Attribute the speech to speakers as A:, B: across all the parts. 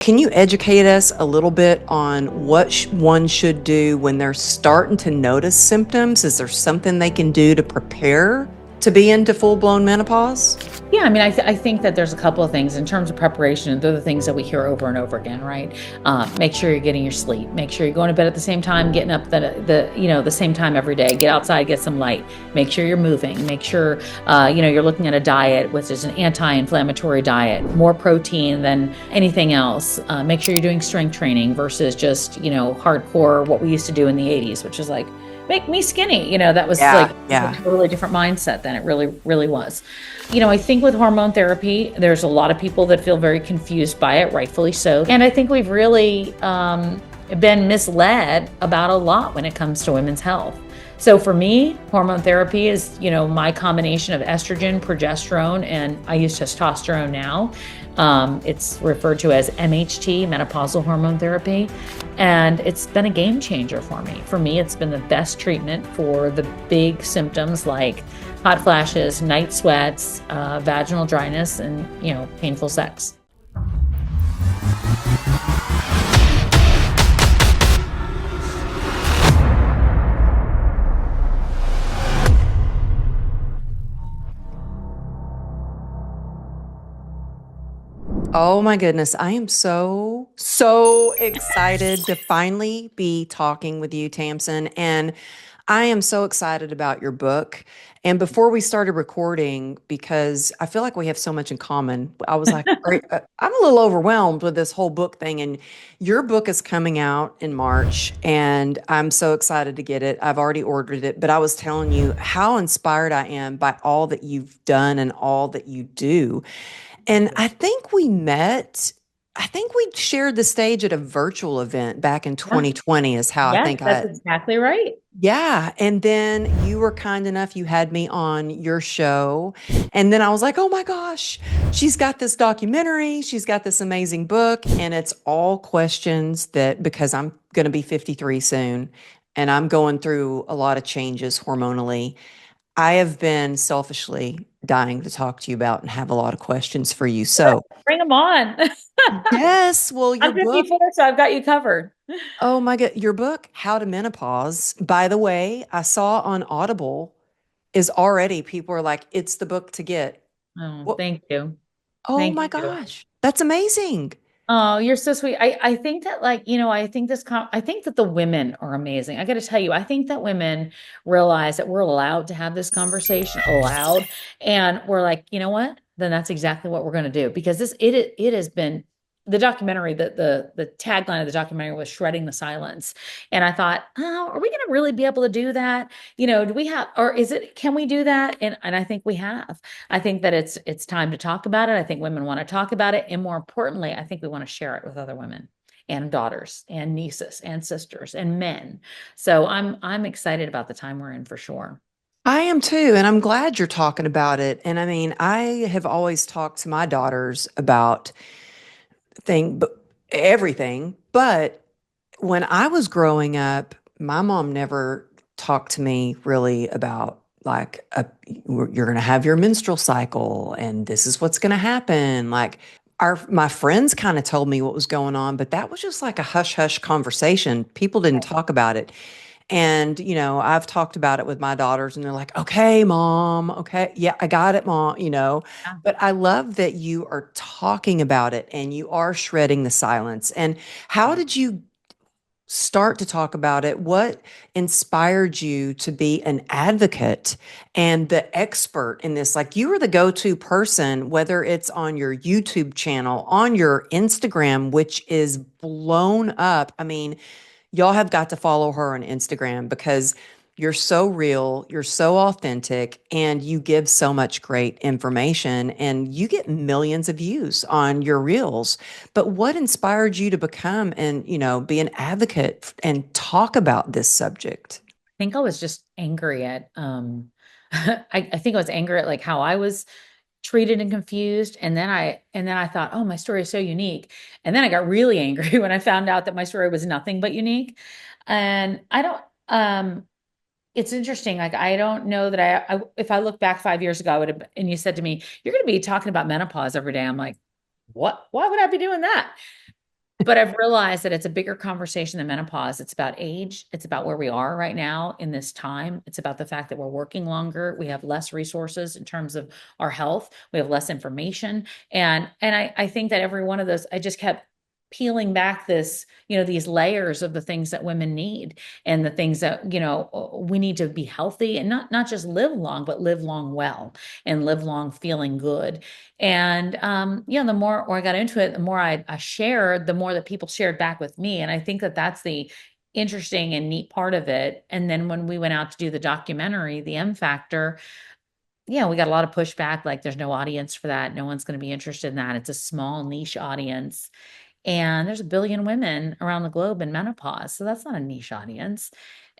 A: Can you educate us a little bit on what one should do when they're starting to notice symptoms? Is there something they can do to prepare to be into full-blown menopause?
B: Yeah, I mean, I think that there's a couple of things in terms of preparation. They're the things that we hear over and over again, right? Make sure you're getting your sleep. Make sure you're going to bed at the same time, getting up the same time every day. Get outside, get some light. Make sure you're moving. Make sure you're looking at a diet which is an anti-inflammatory diet, more protein than anything else. Make sure you're doing strength training versus just hardcore what we used to do in the '80s, which is like make me skinny. That was like
A: Yeah,
B: a
A: yeah.
B: totally different mindset than it really was. I think with hormone therapy, there's a lot of people that feel very confused by it, rightfully so. And I think we've really been misled about a lot when it comes to women's health. So for me, hormone therapy is, my combination of estrogen, progesterone, and I use testosterone now. It's referred to as MHT, menopausal hormone therapy. And it's been a game changer for me. For me, it's been the best treatment for the big symptoms like hot flashes, night sweats, vaginal dryness, and, painful sex.
A: Oh my goodness. I am so excited to finally be talking with you, Tamsen. And I am so excited about your book. And before we started recording, because I feel like we have so much in common, I was like, I'm a little overwhelmed with this whole book thing. And your book is coming out in March, and I'm so excited to get it. I've already ordered it, but I was telling you how inspired I am by all that you've done and all that you do. And I think we shared the stage at a virtual event back in
B: Yeah.
A: 2020 is how I
B: Yes,
A: think
B: that's exactly right.
A: yeah. And then you were kind enough, you had me on your show. And then I was like, oh my gosh, she's got this documentary, she's got this amazing book. And it's all questions that, because I'm going to be 53 soon and I'm going through a lot of changes hormonally, I have been selfishly dying to talk to you about and have a lot of questions for you. So,
B: Bring them on.
A: yes, well, your
B: I'm
A: book,
B: 54, so I've got you covered.
A: oh my God, your book, How to Menopause, by the way, I saw on Audible is already people are like, it's the book to get.
B: Oh,
A: What?
B: thank you.
A: Oh
B: Thank
A: my
B: you.
A: gosh, that's amazing.
B: Oh, you're so sweet. I think that I think that the women are amazing. I got to tell you, I think that women realize that we're allowed to have this conversation, allowed, and we're like, you know what? Then that's exactly what we're going to do because it has been the documentary, the tagline of the documentary was shredding the silence. And I thought, oh, are we going to really be able to do that? Do we have, or can we do that? And I think we have. I think that it's time to talk about it. I think women want to talk about it. And more importantly, I think we want to share it with other women and daughters and nieces and sisters and men. So I'm excited about the time we're in for sure.
A: I am too, and I'm glad you're talking about it. And I mean, I have always talked to my daughters about but everything, but when I was growing up, my mom never talked to me really about like you're going to have your menstrual cycle and this is what's going to happen. Like my friends kind of told me what was going on, but that was just like a hush hush conversation. People didn't talk about it. And, I've talked about it with my daughters and they're like, okay, mom. Okay. Yeah, I got it, mom.
B: Yeah.
A: But I love that you are talking about it and you are shredding the silence. And how did you start to talk about it? What inspired you to be an advocate and the expert in this? Like you are the go-to person, whether it's on your YouTube channel, on your Instagram, which is blown up. I mean, y'all have got to follow her on Instagram because you're so real, you're so authentic, and you give so much great information and you get millions of views on your reels. But what inspired you to become and, be an advocate and talk about this subject?
B: I think I was just angry at I think I was angry at like how I was treated and confused. And then I thought, oh, my story is so unique. And then I got really angry when I found out that my story was nothing but unique. And I don't it's interesting. Like I don't know that if I look back 5 years ago, I would have, and you said to me, you're going to be talking about menopause every day. I'm like, what? Why would I be doing that? But I've realized that it's a bigger conversation than menopause. It's about age. It's about where we are right now in this time. It's about the fact that we're working longer. We have less resources in terms of our health. We have less information. And I think that every one of those, I just kept peeling back this, these layers of the things that women need and the things that, we need to be healthy and not just live long, but live long well and live long feeling good. And the more I got into it, the more I shared, the more that people shared back with me. And I think that that's the interesting and neat part of it. And then when we went out to do the documentary, The M Factor, yeah, we got a lot of pushback, like there's no audience for that. No one's going to be interested in that. It's a small niche audience. And there's a billion women around the globe in menopause. So that's not a niche audience.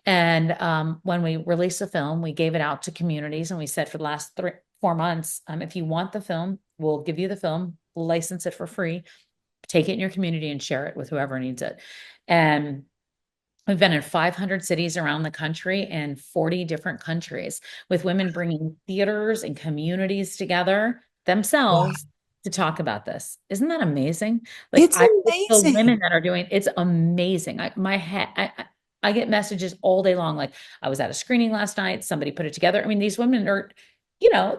B: And when we released the film, we gave it out to communities and we said for the last 4 months, if you want the film, we'll give you the film, we'll license it for free, take it in your community and share it with whoever needs it. And we've been in 500 cities around the country and 40 different countries with women bringing theaters and communities together
A: Wow.
B: themselves to talk about this. Isn't that amazing? Like
A: It's
B: the women
A: amazing.
B: that are doing it's amazing. My head, I get messages all day long. Like I was at a screening last night. Somebody put it together. I mean, these women are,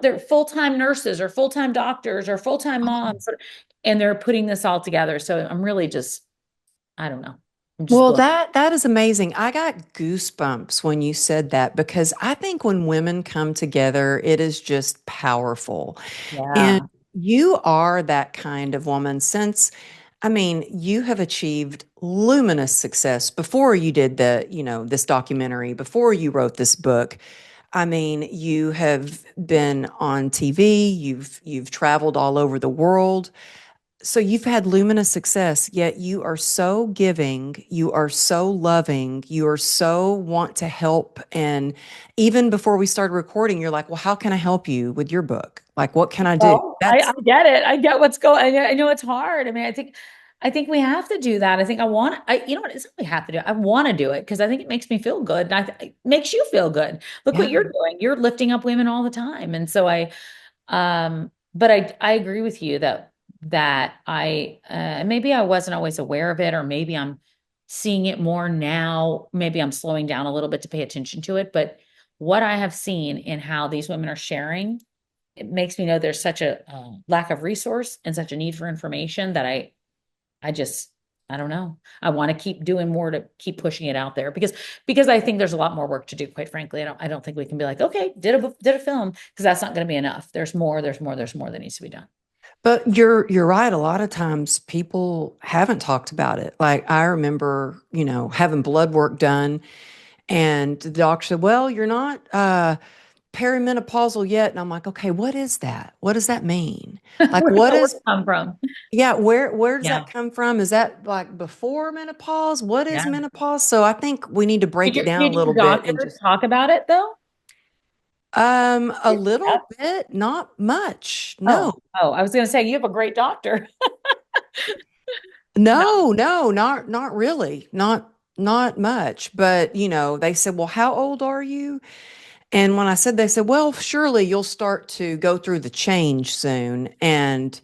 B: they're full-time nurses or full-time doctors or full-time moms, and they're putting this all together. So I'm really just, I don't know. I'm just
A: Well,
B: blown.
A: that is amazing. I got goosebumps when you said that because I think when women come together, it is just powerful. And
B: Yeah.
A: you are that kind of woman since, I mean, you have achieved luminous success before you did this documentary, before you wrote this book. I mean, you have been on TV, you've traveled all over the world. So you've had luminous success, yet you are so giving, you are so loving, you are so want to help. And even before we started recording, you're like, well, how can I help you with your book? Like, what can I do?
B: Well, I
A: That's
B: get it. I get what's going. I know it's hard. I mean, I think we have to do that. I think you know what? It's not we have to do it. I want to do it because I think it makes me feel good, and it makes you feel good. Look what
A: yeah.
B: you're doing. You're lifting up women all the time, and so but I agree with you that maybe I wasn't always aware of it, or maybe I'm seeing it more now. Maybe I'm slowing down a little bit to pay attention to it, but what I have seen in how these women are sharing it makes me know there's such a lack of resource and such a need for information that I just I don't know. I want to keep doing more to keep pushing it out there because I think there's a lot more work to do, quite frankly. I don't think we can be like, okay, did a film because that's not going to be enough. There's more that needs to be done.
A: But you're right. A lot of times people haven't talked about it. Like I remember, having blood work done and the doctor said, well, you're not perimenopausal yet. And I'm like, okay, what is that? What does that mean? Like
B: Where does
A: what
B: that word
A: is
B: come from?
A: yeah, where does
B: Yeah.
A: that come from? Is that like before menopause? What is
B: Yeah.
A: menopause? So I think we need to break
B: Did
A: it
B: your
A: down a
B: did your
A: little bit and
B: doctor
A: just
B: talk about it though?
A: a little bit, not much. No.
B: Oh, I was going to say you have a great doctor. No.
A: No, not really. Not much. But, they said, "Well, how old are you?" And when I said they said, "Well, surely you'll start to go through the change soon." And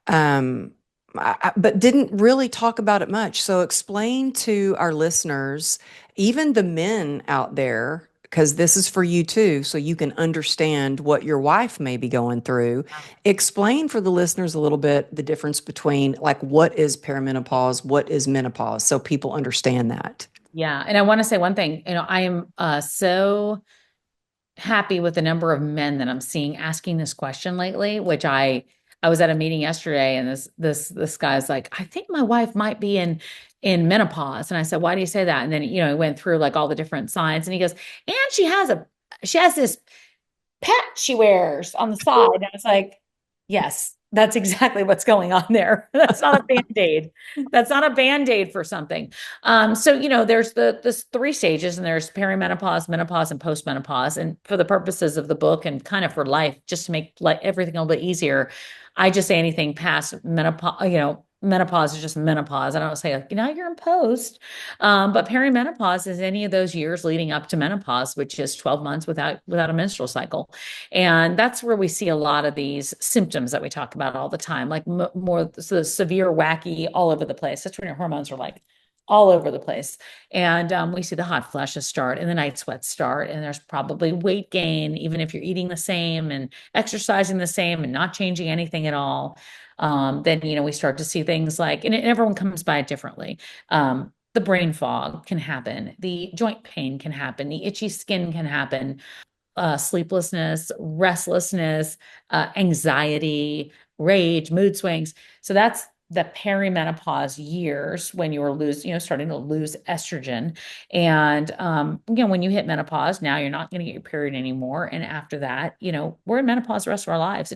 A: um, but didn't really talk about it much. So explain to our listeners, even the men out there, because this is for you too, so you can understand what your wife may be going through. Explain for the listeners a little bit the difference between like what is perimenopause, what is menopause, so people understand that.
B: Yeah, and I want to say one thing. I am so happy with the number of men that I'm seeing asking this question lately, which I was at a meeting yesterday and this guy's like, I think my wife might be in menopause. And I said, why do you say that? And then, he went through like all the different signs and he goes, and she has this pet she wears on the side. And I was like, yes, that's exactly what's going on there. That's not a band-aid. That's not a band-aid for something. So there's this three stages, and there's perimenopause, menopause, and postmenopause. And for the purposes of the book and kind of for life, just to make like everything a little bit easier, I just say anything past menopause, menopause is just menopause. I don't say like, now you're in post. But perimenopause is any of those years leading up to menopause, which is 12 months without a menstrual cycle. And that's where we see a lot of these symptoms that we talk about all the time, like more so severe, wacky, all over the place. That's when your hormones are like all over the place. And we see the hot flashes start and the night sweats start. And there's probably weight gain, even if you're eating the same and exercising the same and not changing anything at all. Then, we start to see things like, and everyone comes by it differently. The brain fog can happen, the joint pain can happen, the itchy skin can happen, sleeplessness, restlessness, anxiety, rage, mood swings. So that's the perimenopause years when starting to lose estrogen. And, when you hit menopause, now you're not going to get your period anymore. And after that, we're in menopause the rest of our lives.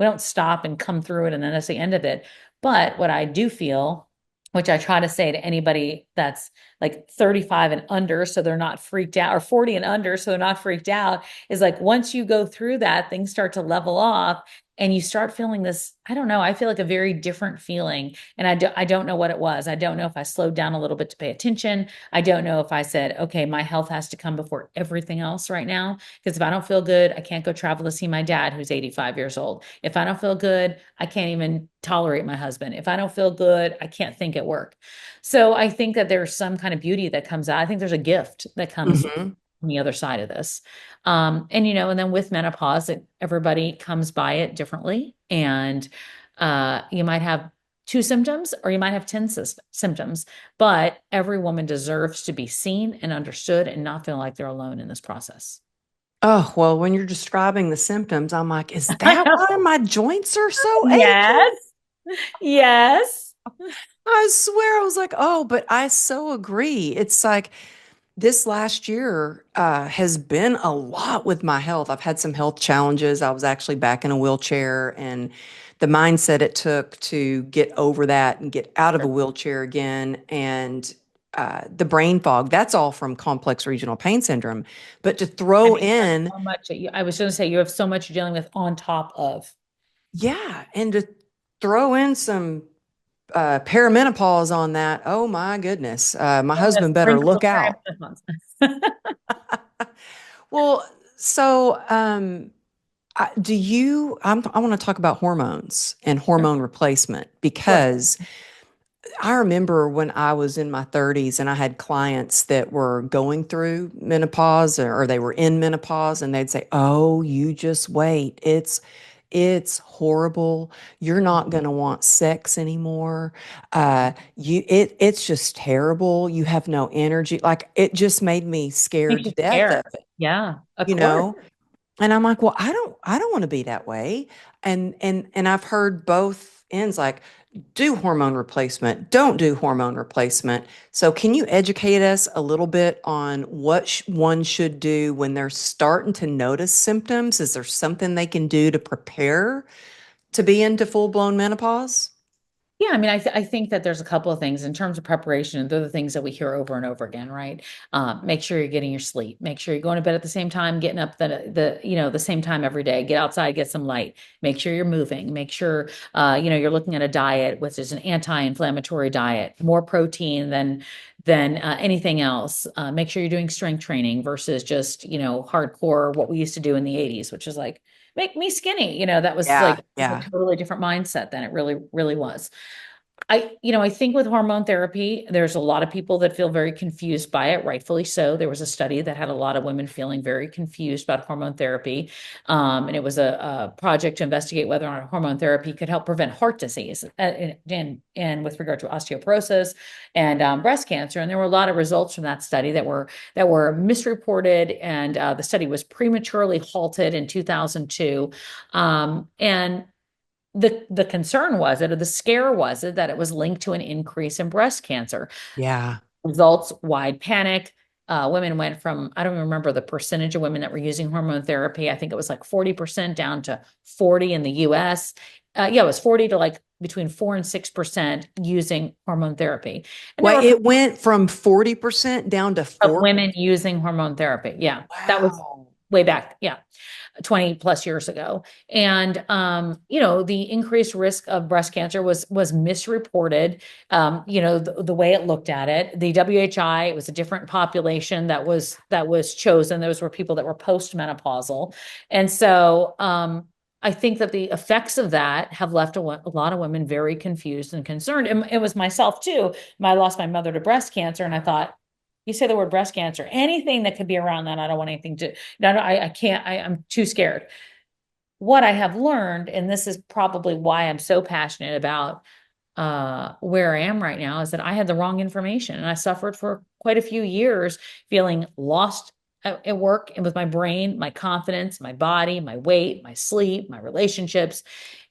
B: We don't stop and come through it and then that's the end of it. But what I do feel, which I try to say to anybody that's like 35 and under, so they're not freaked out, or 40 and under, so they're not freaked out, is like once you go through that, things start to level off and you start feeling this, I don't know, I feel like a very different feeling. And I don't know what it was. I don't know if I slowed down a little bit to pay attention. I don't know if I said, okay, my health has to come before everything else right now. Because if I don't feel good, I can't go travel to see my dad, who's 85 years old. If I don't feel good, I can't even tolerate my husband. If I don't feel good, I can't think at work. So I think that there's some kind of beauty that comes out. I think there's a gift that comes
A: Hmm.
B: on the other side of this. And then with menopause, everybody comes by it differently. And you might have two symptoms or you might have 10 symptoms, but every woman deserves to be seen and understood and not feel like they're alone in this process.
A: Oh, well, when you're describing the symptoms, I'm like, is
B: I
A: that why
B: know.
A: my joints are so achy?
B: Yes. Yes.
A: I swear I was like, oh, but I so agree. It's like this last year has been a lot with my health. I've had some health challenges. I was actually back in a wheelchair, and the mindset it took to get over that and get out of a wheelchair again, and the brain fog, that's all from complex regional pain syndrome. But to
B: I
A: throw
B: mean, you have
A: in,
B: so much. I was going to say you have so much you're dealing with on top of.
A: yeah, and to throw in some perimenopause on that, oh my goodness, my
B: Oh, yes,
A: husband better
B: sprinkles
A: look
B: of
A: out.
B: perimenopause.
A: Well, so I want to talk about hormones and hormone replacement
B: Sure.
A: because I remember when I was in my 30s and I had clients that were going through menopause or they were in menopause and they'd say, "Oh, you just wait. It's horrible. You're not going to want sex anymore. It's just terrible. You have no energy." Like it just made me scared
B: Makes
A: to
B: you
A: death of
B: scared.
A: it,
B: Yeah, of
A: you
B: course.
A: know? And I'm like, well, I don't want to be that way. And I've heard both ends like do hormone replacement, don't do hormone replacement. So can you educate us a little bit on what one should do when they're starting to notice symptoms? Is there something they can do to prepare to be into full-blown menopause?
B: Yeah, I mean, I think that there's a couple of things in terms of preparation. They're the things that we hear over and over again, right? Make sure you're getting your sleep. Make sure you're going to bed at the same time, getting up the same time every day. Get outside, get some light. Make sure you're moving. Make sure you're looking at a diet which is an anti-inflammatory diet, more protein than anything else. Make sure you're doing strength training versus just hardcore what we used to do in the 80s, which is like make me skinny. That was
A: Yeah,
B: like a
A: yeah.
B: totally different mindset than it really, really was. I think with hormone therapy, there's a lot of people that feel very confused by it, rightfully so. There was a study that had a lot of women feeling very confused about hormone therapy. And it was a project to investigate whether or not hormone therapy could help prevent heart disease and with regard to osteoporosis and breast cancer. And there were a lot of results from that study that were misreported, and the study was prematurely halted in 2002. And the concern was it, or the scare was it, that it was linked to an increase in breast cancer.
A: Yeah.
B: Results, wide panic. Women went from, I don't even remember the percentage of women that were using hormone therapy. I think it was like 40% down to 40 in the US. Yeah, it was 40 to like between 4 and 6% using hormone therapy. And there
A: Well,
B: were
A: it went from 40% down to
B: of
A: 4.
B: women using hormone therapy. Yeah, that was
A: Wow.
B: way back. Yeah. 20 plus years ago. And the increased risk of breast cancer was misreported. The way it looked at it. The WHI, it was a different population that was chosen. Those were people that were postmenopausal. And so I think that the effects of that have left a lot of women very confused and concerned. And it was myself too. I lost my mother to breast cancer, and I thought, you say the word breast cancer, anything that could be around that, I don't want anything to, no, I can't, I'm too scared. What I have learned, and this is probably why I'm so passionate about where I am right now, is that I had the wrong information and I suffered for quite a few years feeling lost at work and with my brain, my confidence, my body, my weight, my sleep, my relationships,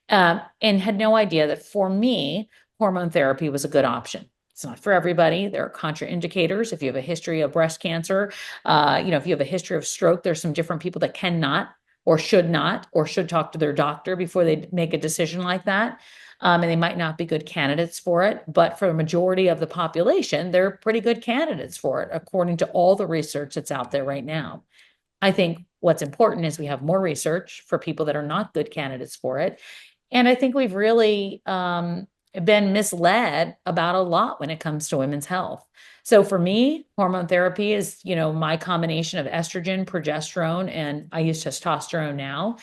B: and had no idea that for me, hormone therapy was a good option. It's not for everybody. There are contraindicators. If you have a history of breast cancer, if you have a history of stroke, there's some different people that cannot or should not or should talk to their doctor before they make a decision like that. And they might not be good candidates for it, but for the majority of the population, they're pretty good candidates for it, according to all the research that's out there right now. I think what's important is we have more research for people that are not good candidates for it. And I think we've really been misled about a lot when it comes to women's health. So for me, hormone therapy is, my combination of estrogen, progesterone, and I use testosterone now.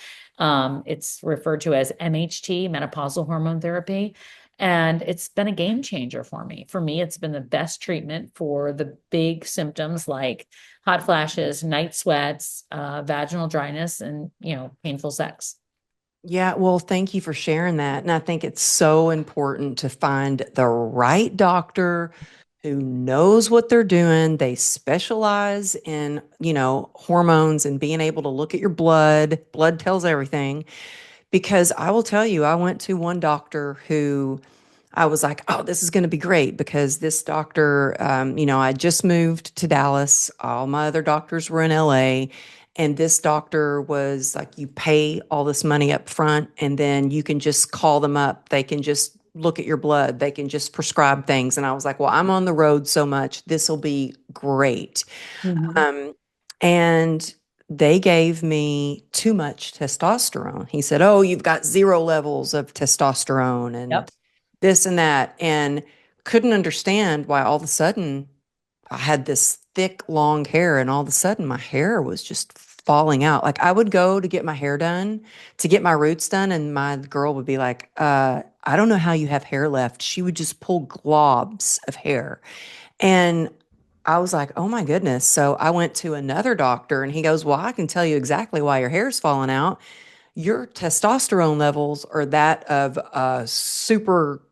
B: It's referred to as MHT, menopausal hormone therapy. And it's been a game changer for me. For me, it's been the best treatment for the big symptoms like hot flashes, night sweats, vaginal dryness, and, painful sex.
A: Yeah, well, thank you for sharing that. And I think it's so important to find the right doctor who knows what they're doing. They specialize in, hormones and being able to look at your blood. Blood tells everything. Because I will tell you, I went to one doctor who I was like, oh, this is going to be great because this doctor, I just moved to Dallas. All my other doctors were in LA. And this doctor was like, you pay all this money up front and then you can just call them up. They can just look at your blood. They can just prescribe things. And I was like, well, I'm on the road so much. This will be great.
B: Mhm.
A: Um, and they gave me too much testosterone. He said, oh, you've got zero levels of testosterone and
B: Yep.
A: this and that. And couldn't understand why all of a sudden I had this thick, long hair, and all of a sudden my hair was just falling out. Like I would go to get my hair done, to get my roots done, and my girl would be like, I don't know how you have hair left. She would just pull globs of hair. And I was like, oh my goodness. So I went to another doctor and he goes, well, I can tell you exactly why your hair's falling out. Your testosterone levels are that of a super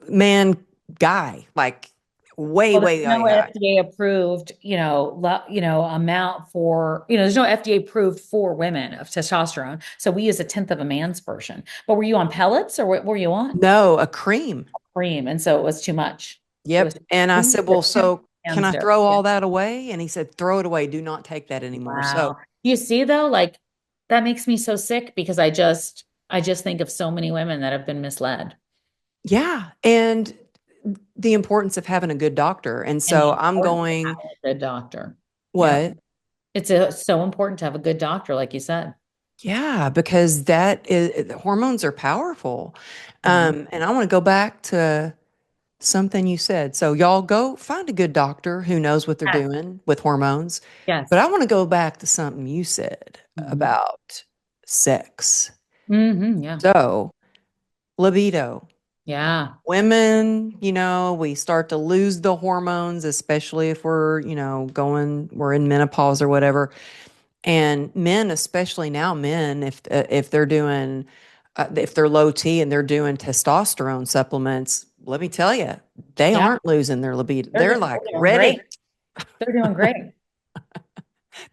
A: man guy, like way,
B: Well, there's
A: way,
B: no
A: way high.
B: FDA approved, amount for, there's no FDA approved for women of testosterone. So we use a tenth of a man's version. But were you on pellets or what were you on?
A: No, a cream.
B: Cream. And so it was too much. It was
A: Yep. And I
B: we
A: said,
B: used a
A: well,
B: tenth
A: so
B: of
A: can
B: man's
A: I
B: dose.
A: throw
B: Yeah.
A: all that away? And he said, throw it away. Do not take that anymore. So,
B: Wow. You see though, like that makes me so sick because I just think of so many women that have been misled.
A: yeah. And the importance of having a good doctor. And
B: And the
A: so I'm
B: importance of
A: going,
B: having a good doctor. Yeah.
A: what?
B: It's so important to have a good doctor, like you said.
A: Yeah, because hormones are powerful.
B: Mhm.
A: And I want to go back to something you said. So y'all go find a good doctor who knows what they're
B: Yes.
A: doing with hormones. But
B: Yes.
A: I want to go back to something you said
B: Mhm.
A: about sex.
B: Yeah.
A: So, libido.
B: Yeah.
A: Women, we start to lose the hormones, especially if we're, we're in menopause or whatever. And men, especially now, men, if they're doing, if they're low T and they're doing testosterone supplements, let me tell you, they
B: Yeah.
A: aren't losing their libido.
B: They're,
A: They're
B: they're
A: like
B: doing great.
A: ready.
B: They're doing great.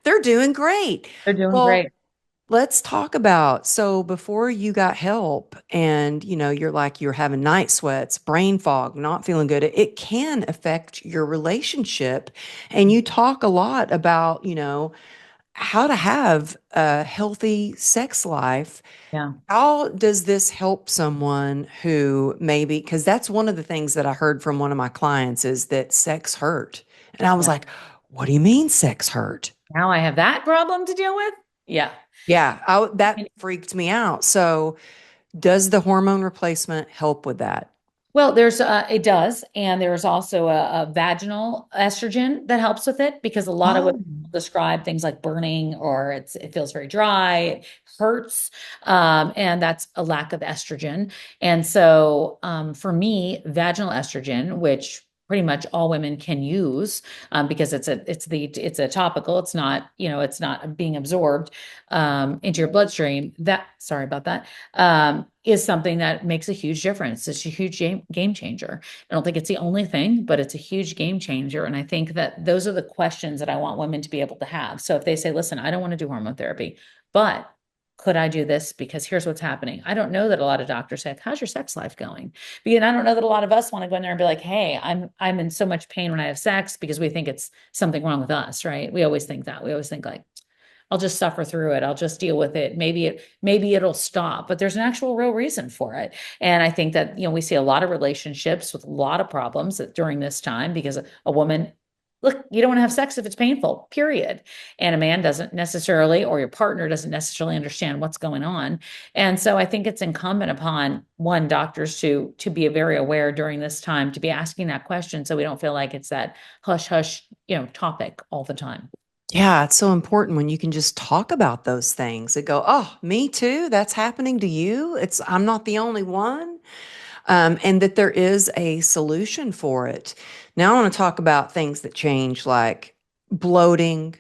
A: They're doing great.
B: They're doing
A: Well,
B: great.
A: let's talk about so before you got help and you're like you're having night sweats, brain fog, not feeling good. It can affect your relationship. And you talk a lot about, how to have a healthy sex life.
B: Yeah.
A: How does this help someone who maybe, because that's one of the things that I heard from one of my clients is that sex hurt. And I was
B: Yeah.
A: like, what do you mean sex hurt?
B: Now I have that problem to deal with. Yeah.
A: Yeah, that freaked me out. So, does the hormone replacement help with that?
B: Well, it does, and there's also a vaginal estrogen that helps with it because a lot of women
A: Oh,
B: describe things like burning or it feels very dry, it hurts, and that's a lack of estrogen. And so, for me, vaginal estrogen, which pretty much all women can use, because it's a topical, it's not, it's not being absorbed into your bloodstream. That sorry about that, is something that makes a huge difference. It's a huge game changer. I don't think it's the only thing, but it's a huge game changer. And I think that those are the questions that I want women to be able to have. So if they say, listen, I don't want to do hormone therapy, but could I do this? Because here's what's happening. I don't know that a lot of doctors say, how's your sex life going? Because I don't know that a lot of us want to go in there and be like, hey, I'm in so much pain when I have sex because we think it's something wrong with us, right? We always think that. We always think like, I'll just suffer through it. I'll just deal with it. Maybe it'll stop, but there's an actual real reason for it. And I think that, we see a lot of relationships with a lot of problems during this time because a woman, look, you don't want to have sex if it's painful, period. And a man doesn't necessarily, or your partner doesn't necessarily understand what's going on. And so I think it's incumbent upon one doctors to be very aware during this time to be asking that question so we don't feel like it's that hush hush, topic all the time.
A: yeah, it's so important when you can just talk about those things and go, "Oh, me too. That's happening to you. I'm not the only one." And that there is a solution for it. Now, I want to talk about things that change, like bloating,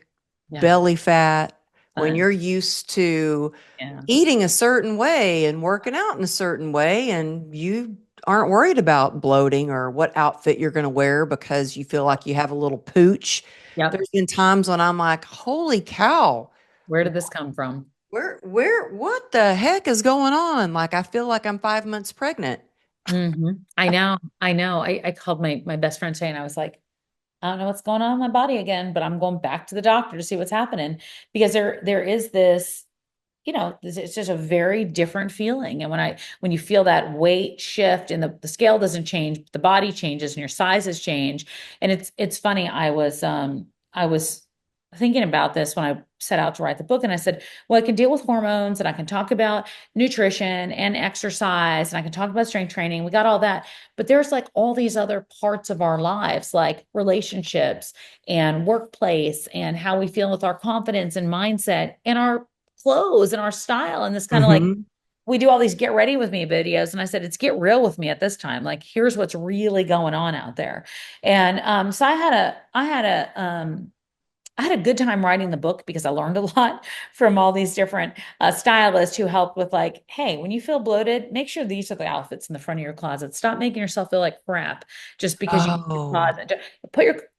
B: Yeah.
A: belly fat. When
B: Fun.
A: you're used to
B: Yeah.
A: eating a certain way and working out in a certain way, and you aren't worried about bloating or what outfit you're going to wear because you feel like you have a little pooch.
B: Yep.
A: There's been times when I'm like, holy cow,
B: Where did this come from?
A: what the heck is going on? Like, I feel like I'm 5 months pregnant.
B: I know. I know. I called my best friend today and I was like, I don't know what's going on in my body again, but I'm going back to the doctor to see what's happening because there is this, it's just a very different feeling. And when you feel that weight shift and the scale doesn't change, the body changes and your sizes change. And it's funny. I was thinking about this when I set out to write the book, and I said, well, I can deal with hormones and I can talk about nutrition and exercise and I can talk about strength training. We got all that. But there's like all these other parts of our lives, like relationships and workplace and how we feel with our confidence and mindset and our clothes and our style and this kind of like
A: Hmm.
B: we do all these get ready with me videos and I said it's get real with me at this time, like here's what's really going on out there. And so I had a good time writing the book because I learned a lot from all these different stylists who helped with like, hey, when you feel bloated, make sure these are the outfits in the front of your closet. Stop making yourself feel like crap just because you need your
A: Oh,
B: closet.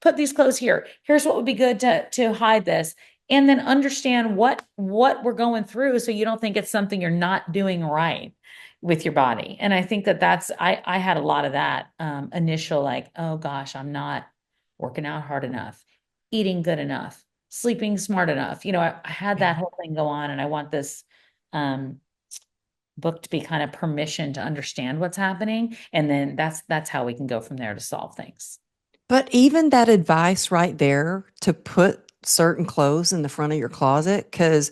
B: Put these clothes here. Here's what would be good to hide this. And then understand what we're going through so you don't think it's something you're not doing right with your body. And I think I had a lot of that initial like, oh gosh, I'm not working out hard enough, eating good enough, sleeping smart enough. I had
A: yeah.
B: that whole thing go on, and I want this um, book to be kind of permission to understand what's happening, and then that's how we can go from there to solve things.
A: But even that advice right there to put certain clothes in the front of your closet, because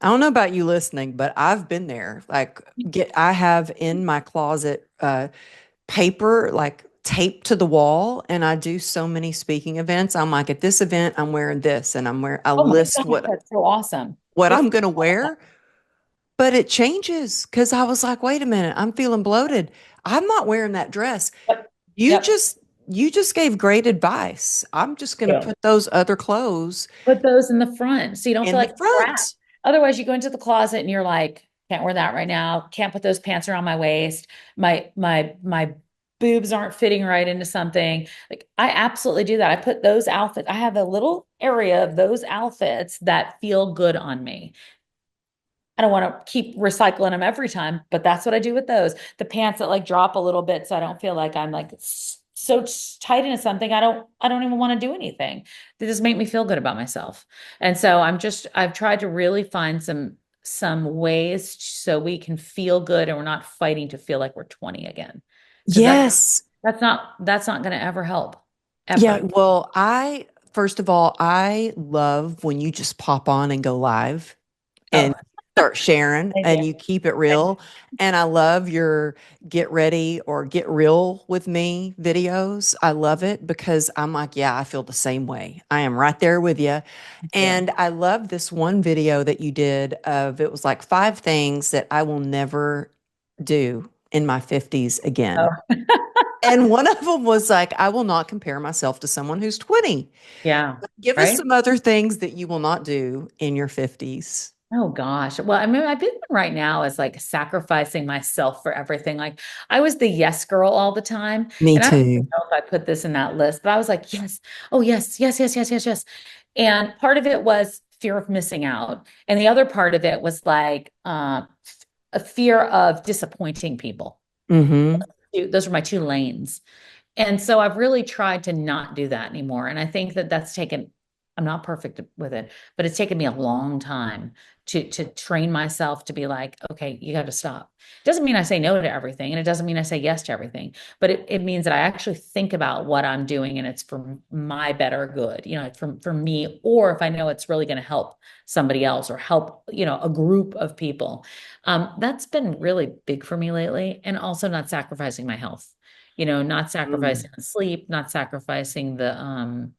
A: I don't know about you listening, but I've been there. Like, I have in my closet paper like taped to the wall, and I do so many speaking events. I'm like, at this event, I'm wearing this, and I
B: Oh my
A: list
B: gosh, that's so awesome.
A: what
B: Good for
A: I'm
B: you.
A: gonna
B: I love that.
A: wear. But it changes because I was like, wait a minute, I'm feeling bloated. I'm not wearing that dress.
B: Yep.
A: You
B: Yep.
A: just you just gave great advice. I'm just gonna
B: Yeah.
A: put those other clothes
B: Put those in the front so you don't feel
A: in the
B: like crap.
A: front.
B: Otherwise, you go into the closet and you're like, can't wear that right now. Can't put those pants around my waist. My boobs aren't fitting right into something. Like I absolutely do that. I put those outfits. I have a little area of those outfits that feel good on me. I don't want to keep recycling them every time, but that's what I do with those. The pants that like drop a little bit so I don't feel like I'm like so tight into something. I don't even want to do anything. They just make me feel good about myself. And so I've tried to really find some ways so we can feel good and we're not fighting to feel like we're 20 again. Because
A: Yes.
B: that's not going to ever help.
A: Yeah,
B: Ever.
A: well, I First of all, I love when you just pop on and go live
B: Oh,
A: and start sharing
B: I do.
A: and you keep it real. And I love your get ready or get real with me videos. I love it because I'm like, yeah, I feel the same way. I am right there with you.
B: Yeah.
A: And I love this one video that you did of it was like 5 things that I will never do in my 50s
B: Oh,
A: again. And one of them was like, I will not compare myself to someone who's 20.
B: yeah.
A: Give us
B: Right.
A: some other things that you will not do in your 50s.
B: Oh gosh. Well, I mean, my big one right now is like sacrificing myself for everything. Like I was the yes girl all the time.
A: Me
B: And I don't even
A: too.
B: know if I put this in that list, but I was like, yes. Oh, yes, yes, yes, yes, yes, yes. And part of it was fear of missing out. And the other part of it was like a fear of disappointing people.
A: Mm-hmm.
B: Those are my two lanes. And so I've really tried to not do that anymore. And I think that that's taken, I'm not perfect with it, but it's taken me a long time to train myself to be like, okay, you got to stop. Doesn't mean I say no to everything, and it doesn't mean I say yes to everything, but it means that I actually think about what I'm doing and it's for my better good, it's for me, or if I know it's really going to help somebody else or help, a group of people. That's been really big for me lately, and also not sacrificing my health, not
A: Mm.
B: sacrificing the sleep, not sacrificing the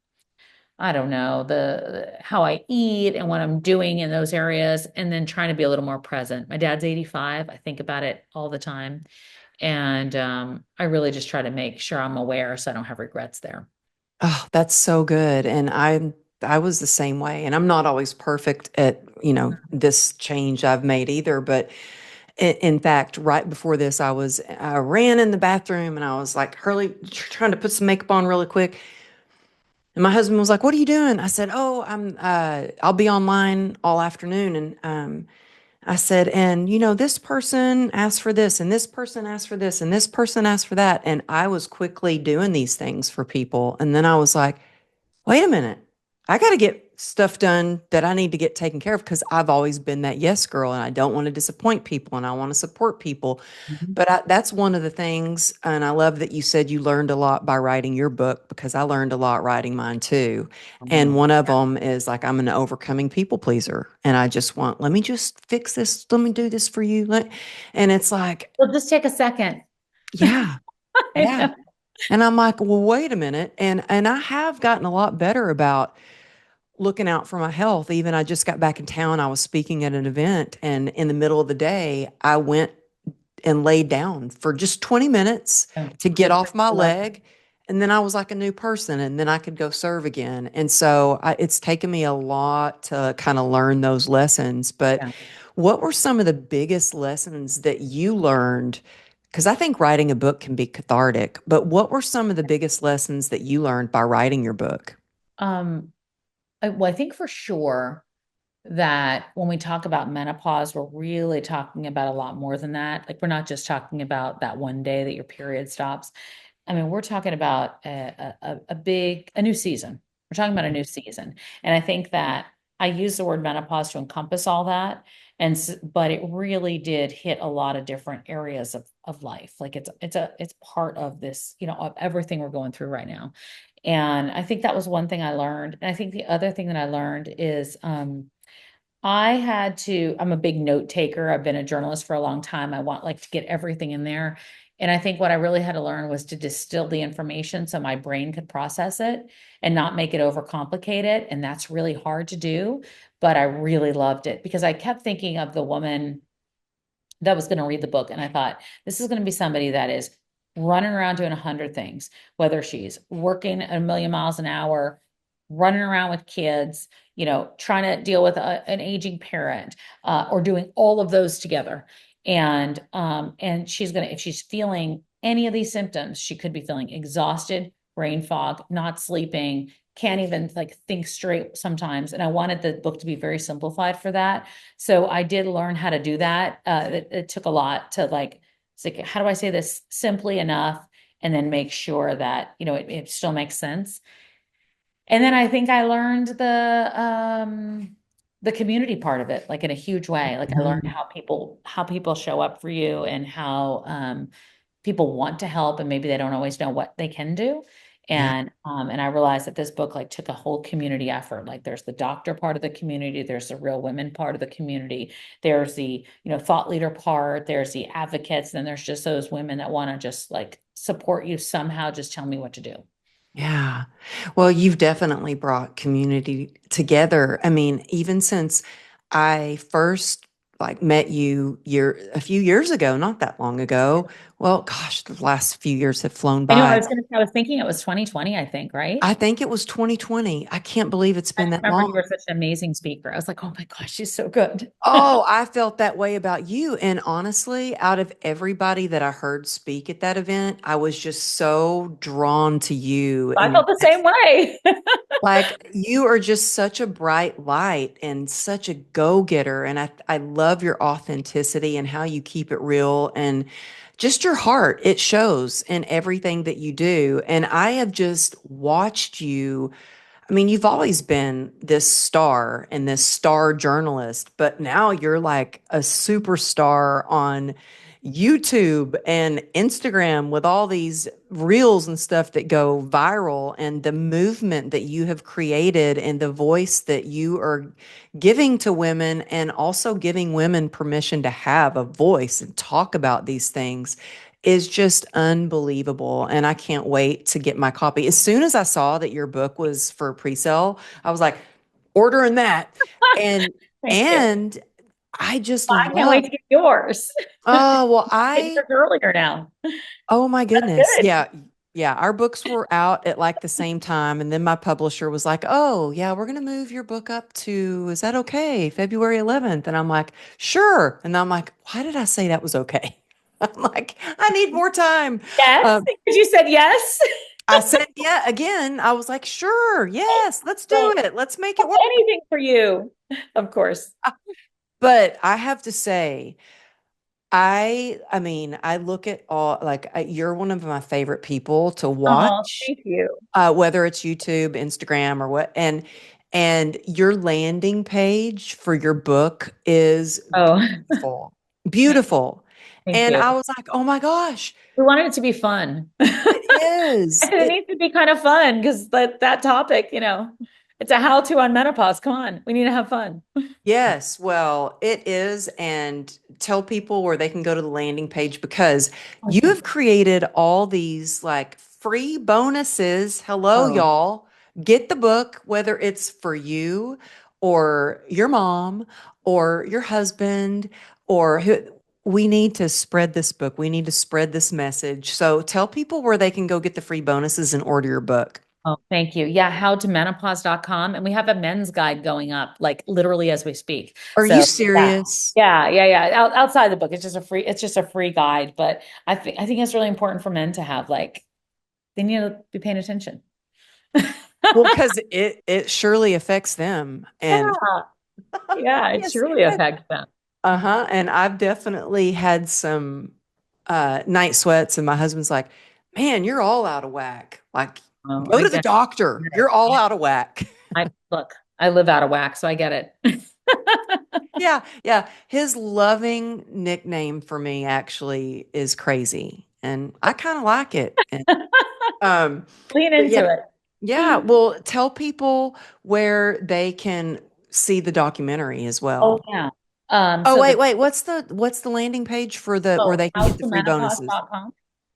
B: I don't know, the how I eat and what I'm doing in those areas, and then trying to be a little more present. My dad's 85. I think about it all the time. And I really just try to make sure I'm aware so I don't have regrets there.
A: Oh, that's so good. And I was the same way. And I'm not always perfect at, this change I've made either. But in fact, right before this, I ran in the bathroom and I was like hurly trying to put some makeup on really quick. And my husband was like, "What are you doing?" I said, "Oh, I'll be online all afternoon." And I said, "And this person asked for this, and this person asked for this, and this person asked for that." And I was quickly doing these things for people. And then I was like, wait a minute. I got to get stuff done that I need to get taken care of because I've always been that yes girl and I don't want to disappoint people and I want to support people.
B: Mhm.
A: But that's one of the things. And I love that you said you learned a lot by writing your book because I learned a lot writing mine too. And
B: Um,
A: one of them is like, I'm an overcoming people pleaser. And I just want, let me just fix this. Let me do this for you. And it's like,
B: well, just take a second.
A: yeah,
B: I
A: yeah.
B: know.
A: And I'm like, well, wait a minute. And I have gotten a lot better about looking out for my health. Even I just got back in town. I was speaking at an event, and in the middle of the day, I went and laid down for just 20 minutes to get
B: Good for
A: off my
B: you. I love
A: leg. And then I was like a new person, and then I could go serve again. And so it's taken me a lot to kind of learn those lessons. But
B: yeah.
A: what were some of the biggest lessons that you learned? Because I think writing a book can be cathartic, but what were some of the biggest lessons that you learned by writing your book?
B: Well, I think for sure that when we talk about menopause, we're really talking about a lot more than that. Like, we're not just talking about that one day that your period stops. I mean, we're talking about a new season. We're talking about a new season. And I think that I use the word menopause to encompass all that. But it really did hit a lot of different areas of life. Like it's part of this, of everything we're going through right now. And I think that was one thing I learned. And I think the other thing that I learned is I'm a big note taker. I've been a journalist for a long time. I want like to get everything in there. And I think what I really had to learn was to distill the information so my brain could process it and not make it overcomplicated. And that's really hard to do. But I really loved it because I kept thinking of the woman that was going to read the book. And I thought, this is going to be somebody that is running around doing 100 things, whether she's working a million miles an hour, running around with kids, trying to deal with an aging parent, or doing all of those together. And she's going to, if she's feeling any of these symptoms, she could be feeling exhausted, brain fog, not sleeping, can't even like think straight sometimes. And I wanted the book to be very simplified for that. So I did learn how to do that. It took a lot to like, it's like, how do I say this simply enough? And then make sure that, it still makes sense. And then I think I learned the community part of it, like in a huge way. Like I learned
A: Mhm.
B: how people show up for you and how people want to help and maybe they don't always know what they can do.
A: Yeah.
B: And I realized that this book like took a whole community effort. Like there's the doctor part of the community, there's the real women part of the community, there's the, thought leader part, there's the advocates, then there's just those women that want to just like support you somehow, just tell me what to do.
A: Yeah. Well, you've definitely brought community together. I mean, even since I first like met you a few years ago, not that long ago. Well, gosh, the last few years have flown
B: I know
A: by.
B: I was thinking it was 2020, I think, right?
A: I think it was 2020. I can't believe it's
B: I
A: been that
B: remember
A: long.
B: you were such an amazing speaker. I was like, oh my gosh, she's so good.
A: Oh, I felt that way about you. And honestly, out of everybody that I heard speak at that event, I was just so drawn to you
B: I
A: and your
B: felt the same way.
A: like you are just such a bright light and such a go-getter. And I love your authenticity and how you keep it real and just your heart. It shows in everything that you do. And I have just watched you. I mean, you've always been this star and this star journalist, but now you're like a superstar on YouTube and Instagram with all these reels and stuff that go viral, and the movement that you have created and the voice that you are giving to women, and also giving women permission to have a voice and talk about these things is just unbelievable. And I can't wait to get my copy. As soon as I saw that your book was for pre-sale, I was like, ordering that. And
B: Thank you.
A: and I just
B: I can't wait
A: love,
B: to get yours.
A: oh well,
B: Get yours earlier now.
A: oh my goodness.
B: Good.
A: Yeah. Yeah, our books were out at like the same time, and then my publisher was like, "Oh, yeah, we're going to move your book up to, is that okay, February 11th?" And I'm like, "Sure." And I'm like, "Why did I say that was okay?" I'm like, "I need more time."
B: Yes,
A: Um,
B: because you said yes.
A: I said, yeah, again, I was like, sure, yes, let's do
B: Right.
A: it. Let's make
B: I'll
A: it work.
B: do anything for you. Of course.
A: But I have to say, I mean, I look at all, like, you're one of my favorite people to
B: Oh,
A: watch,
B: thank you.
A: whether it's YouTube, Instagram, or what. And your landing page for your book is
B: Oh,
A: beautiful, beautiful.
B: thank
A: And
B: you.
A: I was like, oh my gosh,
B: We wanted it to be fun.
A: it is.
B: It needs to be kind of fun because that topic, it's a how-to on menopause. Come on, we need to have fun.
A: Yes, well, it is. And tell people where they can go to the landing page, because you have created all these like free bonuses. Hello,
B: Oh,
A: y'all. Get the book, whether it's for you or your mom or your husband or who. We need to spread this book. We need to spread this message. So tell people where they can go get the free bonuses and order your book.
B: oh, thank you. Yeah, howtomenopause.com. And we have a men's guide going up, like literally as we speak.
A: Are you
B: So yeah.
A: serious?
B: Yeah. Outside the book, it's just a free guide. But I think it's really important for men to have like they need to be paying attention.
A: Well, because it surely affects them. And
B: Yeah. Yeah, it
A: yes,
B: truly affects them.
A: uh-huh. And I've definitely had some night sweats, and my husband's like, "Man, you're all out of whack. Like,
B: Oh,
A: go
B: I
A: to the
B: get
A: doctor.
B: it.
A: You're all
B: Yeah.
A: out of whack."
B: I live out of whack, so I get it.
A: Yeah, yeah. His loving nickname for me actually is Crazy, and I kind of like it. And um,
B: Lean
A: but yeah,
B: into it.
A: yeah. Well, tell people where they can see the documentary as
B: Oh
A: well.
B: yeah.
A: Oh,
B: So
A: wait,
B: the
A: wait. What's the landing page for the where
B: oh,
A: they can get the free bonuses?
B: howtomenopause.com.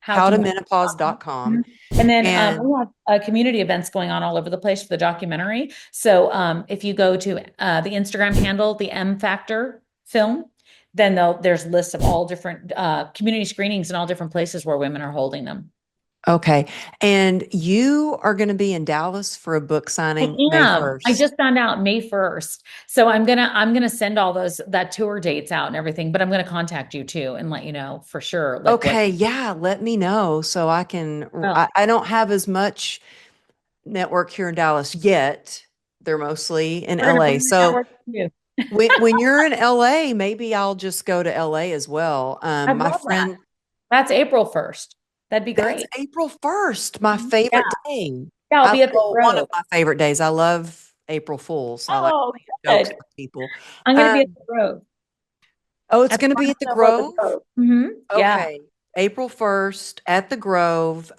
B: Howtomenopause.com.
A: Howtomenopause.com.
B: Mhm. And then
A: And
B: we have community events going on all over the place for the documentary. So if you go to the Instagram handle, the M Factor Film, then there's lists of all different community screenings in all different places where women are holding them.
A: okay. And you are going to be in Dallas for a book
B: I
A: signing May
B: am. I
A: 1st.
B: just found out May 1st. So I'm gonna send all those that tour dates out and everything, but I'm gonna contact you too and let you know for sure like what
A: Okay, yeah, let me know so I can.
B: oh,
A: I don't have as much network here in Dallas yet. They're mostly in
B: we're gonna
A: LA.
B: bring the
A: So
B: network to you.
A: when you're in LA, maybe I'll just go to LA as well.
B: I
A: My
B: love that.
A: friend,
B: That's April 1st. That'd be
A: that's
B: great.
A: April 1st, my
B: Mhm. Yeah.
A: favorite day.
B: Yeah, I'll
A: I,
B: be at the
A: well, one of
B: Grove.
A: my favorite days. I love April Fools. I like
B: Oh,
A: playing jokes
B: good.
A: with people.
B: I'm gonna be at
A: Um,
B: the Grove.
A: oh, it's
B: At the
A: going to be at the
B: Cornerstone Road, the
A: Grove?
B: Grove. Yeah.
A: Okay. April 1st at the Grove.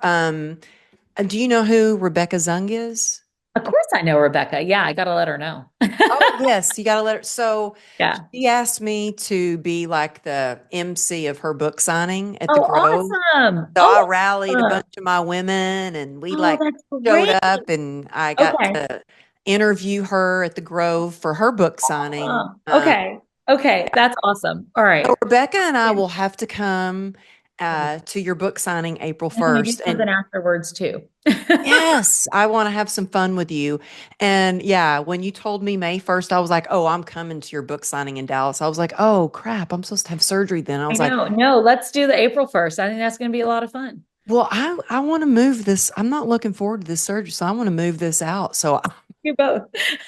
A: Do you know who Rebecca Zung is?
B: Of course I know Rebecca. Yeah, I gotta let her know.
A: Oh, yes, you got to let her. So
B: Yeah.
A: she asked me to be like the MC of her book signing at the
B: Oh,
A: Grove.
B: awesome.
A: So I
B: Oh,
A: rallied a bunch
B: awesome.
A: of my women and we
B: Oh,
A: like
B: that's
A: showed
B: great.
A: up and I got
B: Okay.
A: to interview her at the Grove for her book signing.
B: Okay. Okay. That's awesome. All
A: So
B: right.
A: Rebecca and I
B: Yeah.
A: will have to come to your book signing April
B: And can we do
A: 1st. And
B: something afterwards too?
A: yes, I want to have some fun with you. And yeah, when you told me May 1st, I was like, oh, I'm coming to your book signing in Dallas. I was like, oh, crap, I'm supposed to have surgery then. I
B: I
A: was like,
B: know. No, let's do the April 1st. I think that's going to be a lot of fun.
A: well, I want to move this. I'm not looking forward to this surgery, so I want to move this out. So
B: Do both.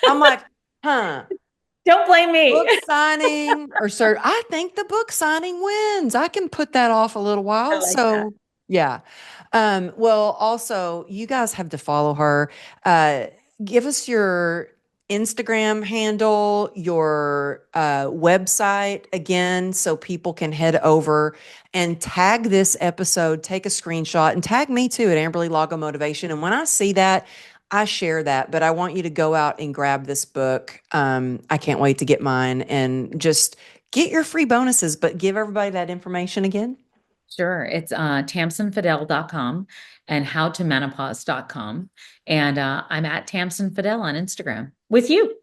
A: I'm like, huh.
B: Don't blame me.
A: Book signing or sir, I think the book signing wins. I can put that off a little
B: I
A: while.
B: like that.
A: So yeah. Well, also you guys have to follow her. Uh, give us your Instagram handle, your website again, so people can head over and tag this episode, take a screenshot, and tag me too at Amberly Lago Motivation. And when I see that, I share that, but I want you to go out and grab this book. I can't wait to get mine and just get your free bonuses, but give everybody that information again.
B: Sure. It's tamsenfadal.com and howtomenopause.com. And I'm at Tamsen Fadal on Instagram with you.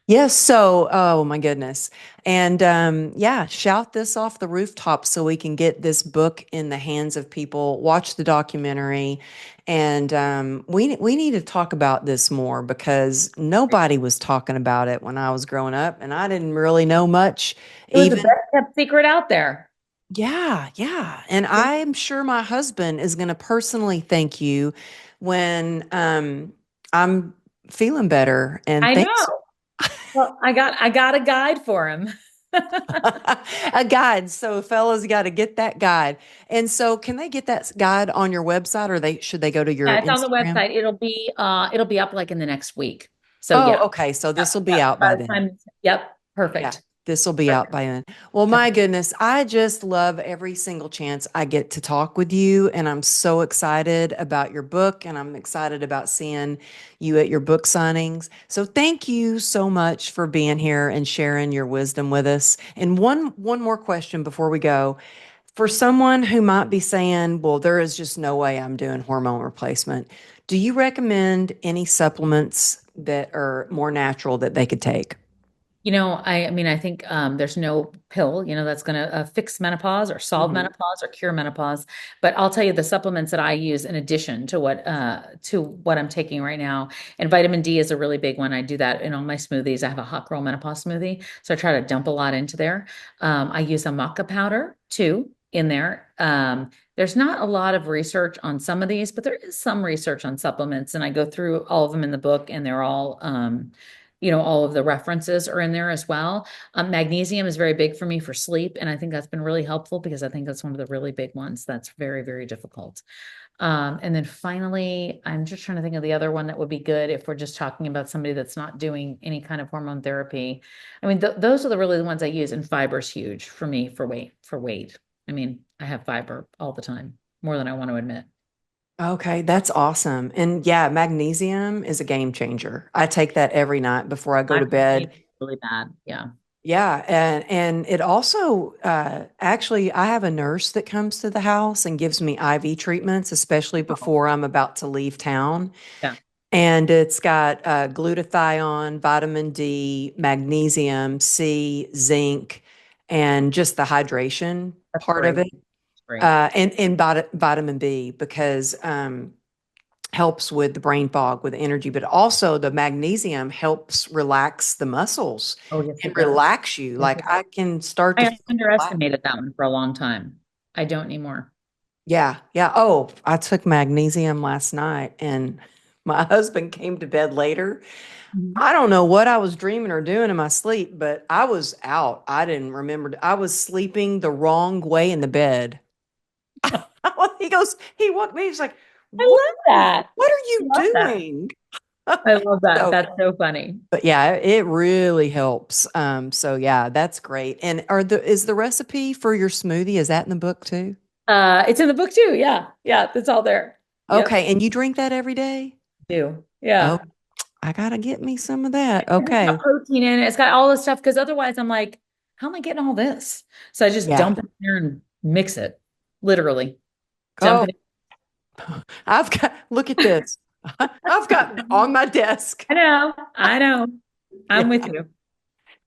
A: Yes. So, oh my goodness. And yeah, shout this off the rooftop so we can get this book in the hands of people. Watch the documentary. And we need to talk about this more because nobody was talking about it when I was growing up, and I didn't really know much
B: It was the
A: even.
B: best kept secret out there.
A: Yeah, yeah. And I'm sure my husband is going to personally thank you when I'm feeling better. And
B: I
A: thanks.
B: know. Well, I got a guide for him.
A: A guide. So fellas got to get that guide. And so can they get that guide on your website or they should they go to your
B: Yeah, it's on the
A: Instagram?
B: website. It'll be up like in the next week. So
A: Oh,
B: yeah.
A: okay. So
B: Yep,
A: this will be
B: yep.
A: out
B: By
A: by
B: the
A: then.
B: time, yep,
A: Yeah,
B: perfect.
A: this will be out
B: Perfect.
A: by then. Well, my
B: Okay.
A: goodness, I just love every single chance I get to talk with you. And I'm so excited about your book and I'm excited about seeing you at your book signings. So thank you so much for being here and sharing your wisdom with us. And one more question before we go. For someone who might be saying, well, there is just no way I'm doing hormone replacement, do you recommend any supplements that are more natural that they could take?
B: I mean, I think there's no pill, that's going to fix menopause or solve
A: Mhm.
B: menopause or cure menopause. But I'll tell you the supplements that I use in addition to what I'm taking right now. And vitamin D is a really big one. I do that in all my smoothies. I have a hot girl menopause smoothie, so I try to dump a lot into there. I use a maca powder too in there. There's not a lot of research on some of these, but there is some research on supplements, and I go through all of them in the book, and they're all of the references are in there as well. Magnesium is very big for me for sleep, and I think that's been really helpful because I think that's one of the really big ones that's very, very difficult. And then finally, I'm just trying to think of the other one that would be good if we're just talking about somebody that's not doing any kind of hormone therapy. I mean, those are really the ones I use, and fiber's huge for me for weight, for weight. I mean, I have fiber all the time, more than I want to admit.
A: Okay, that's awesome. And yeah, magnesium is a game changer. I take that every night before I go to
B: I've
A: bed.
B: made it really bad. Yeah.
A: Yeah, and it also actually I have a nurse that comes to the house and gives me IV treatments, especially
B: Oh,
A: before I'm about to leave town.
B: yeah.
A: And it's got glutathione, vitamin D, magnesium, C, zinc, and just the hydration
B: That's
A: part of
B: great.
A: it.
B: That's great.
A: And vitamin B because helps with the brain fog with energy, but also the magnesium helps relax the muscles
B: Oh, yes,
A: and
B: it does.
A: relax you.
B: Yes,
A: Like
B: it
A: I
B: does.
A: can start to
B: I
A: feel relaxed.
B: underestimated that one for a long time. I don't anymore.
A: Yeah, yeah. Oh, I took magnesium last night and my husband came to bed later.
B: Mhm.
A: I don't know what I was dreaming or doing in my sleep, but I was out. I didn't remember. I was sleeping the wrong way in the bed. He woke me. He's like,
B: I
A: "What
B: love
A: are you,
B: that.
A: what are
B: I
A: you
B: love that.
A: doing?"
B: I love that.
A: So,
B: That's so funny.
A: but yeah, it really helps. So yeah, that's great. And is the recipe for your smoothie, is that in the book too?
B: It's in the book too. Yeah. Yeah. It's all there. Yep.
A: Okay, and you drink that every day?
B: Do.
A: Oh,
B: Yeah.
A: I gotta get me some of that.
B: It's got
A: Okay.
B: protein in it. It's got all this stuff because otherwise I'm like, how am I getting all this? So I just
A: Yeah.
B: dump it in there and mix it. Literally. Dump
A: Oh,
B: it.
A: look at this. I've got on my desk.
B: I know. I know. I'm
A: Yeah.
B: with you.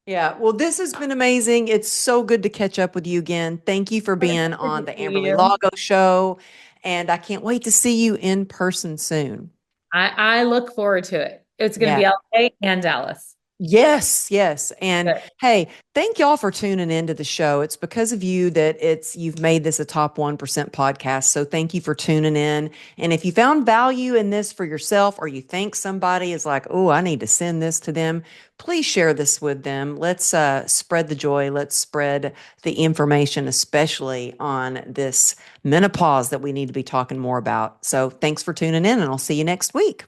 A: Yeah. Well, this has been amazing. It's so good to catch up with you again. Thank you for
B: It's
A: being
B: good to
A: on the
B: see
A: Amberly
B: you.
A: Lago Show. And I can't wait to see you in person soon.
B: I look forward to it. It's going to
A: Yeah.
B: be LA and Dallas.
A: Yes, yes. And
B: Good.
A: hey, thank y'all for tuning into the show. It's because of you that you've made this a top 1% podcast. So thank you for tuning in. And if you found value in this for yourself or you think somebody is like, "Oh, I need to send this to them," please share this with them. Let's spread the joy. Let's spread the information, especially on this menopause that we need to be talking more about. So thanks for tuning in and I'll see you next week.